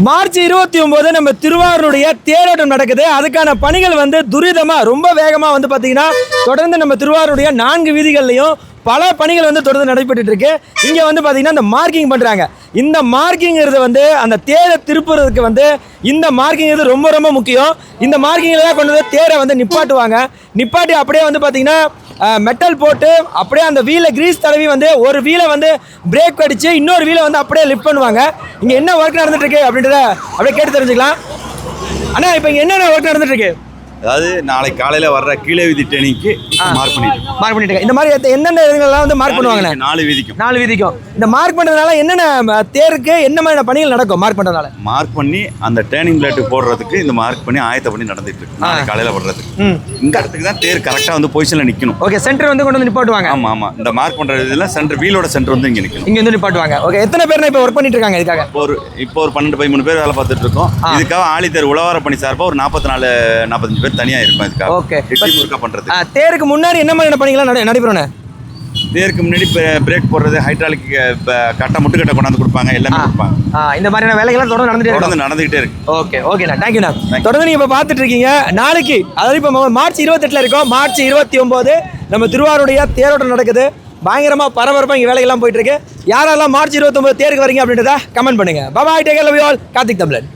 March 29 நம்ம திருவாரூருடைய தேரோட்டம் நடக்குது. அதுக்கான பணிகள் வந்து துரிதமாக ரொம்ப வேகமாக வந்து பார்த்தீங்கன்னா தொடர்ந்து நம்ம திருவாரூருடைய 4 வீதிகள்லையும் பல பணிகள் வந்து தொடர்ந்து நடைபெற்று இருக்கு. இங்கே வந்து பார்த்தீங்கன்னா இந்த மார்க்கிங் பண்ணுறாங்க. இந்த மார்க்கிங்கிறது வந்து அந்த தேரை திருப்புறதுக்கு வந்து இந்த மார்க்கிங்கிறது ரொம்ப ரொம்ப முக்கியம். இந்த மார்க்கிங்கில் தான் கொண்டு வந்து தேரை வந்து நிப்பாட்டுவாங்க. நிப்பாட்டி அப்படியே வந்து பார்த்தீங்கன்னா மெட்டல் போட்டு அப்படியே அந்த வீலை கிரீஸ் தடவி வந்து ஒரு வீலை வந்து பிரேக் அடித்து இன்னொரு வீலை வந்து அப்படியே லிஃப்ட் பண்ணுவாங்க. இங்கே என்ன ஒர்க் நடந்துட்டு இருக்கு அப்படின்றத அப்படியே கேட்டு தெரிஞ்சுக்கலாம். அண்ணா இப்போ இங்கே என்னென்ன ஒர்க் நடந்துட்டு இருக்கு? அதாவது நாளை காலையில் வர்ற கீழே வீதி ட்ரெயினிங்க்கு மார்க் பண்ணிட்டு இந்த மாதிரி எந்தெந்த இதுங்கள்லாம் வந்து மார்க் பண்ணுவாங்கண்ணே? 4 வீதிக்கும் இந்த மார்க் பண்ணுறதுனால என்னென்ன தேருக்கு என்ன மாதிரி பணிகள் நடக்கும்? மார்க் பண்ணுறதுனால மார்க் பண்ணி அந்த டேர்னிங் பிளேட்டு போடுறதுக்கு இந்த மார்க் பண்ணி ஆயத்த பண்ணி நடந்துட்டு இருக்கு. நாளை காலையில் வர்றதுக்கு இந்த இடத்துக்கு தான் தேர் கரெக்டாக வந்து பொசிஷனில் நிற்கணும். ஓகே, சென்டர் வந்து கொண்டு வந்து நிப்பாட்டுவாங்க. ஆமாம். இந்த மார்க் பண்ணுற இதில் சென்டர் வீலோட சென்டர் வந்து இங்கே நிற்கணும். இங்கே வந்து நிப்பாட்டுவாங்க. ஓகே, எத்தனை பேர் இப்போ ஒர்க் பண்ணிட்டு இருக்காங்க இதுக்காக? இப்போ ஒரு 12-13 பேர் வேலை பார்த்துட்டு இருக்கோம். இதுக்காக ஆழித்தேர் உழவார பணி சார்பாக ஒரு 44-45 பேர் தனியாக இருக்கும். இதுக்காக ஓகே, பண்றது. தேருக்கு முன்னாடி என்ன மாதிரியான பணிகள் நடைபெறும்? தேருக்கு முன்னாடி பிரேக் போடுறது, ஹைட்ராலிக் கட்டை முட்டுக்கட்டை கொண்டாந்து கொடுப்பாங்க, எல்லாமே கொடுப்பாங்க. இந்த மாதிரியான வேலைகள்லாம் தொடர்ந்து நடந்துகிட்டே இருக்கு. ஓகேண்ணா, தேங்க்யூண்ணா. தொடர்ந்து நீங்கள் இப்போ பார்த்துட்டு இருக்கீங்க. நாளைக்கு அதாவது இப்போ மார்ச் 28 இருக்கோம். மார்ச் 29 நம்ம திருவாரூருடைய தேரோட்டம் நடக்குது. பயங்கரமாக பரபரப்பாக இங்கே வேலைகள்லாம் போயிட்டு இருக்கு. யாரெல்லாம் மார்ச் 29 தேருக்கு வரீங்க அப்படின்றத கமெண்ட் பண்ணுங்க. Bye, take care, love you all. Karthik தமிழன்.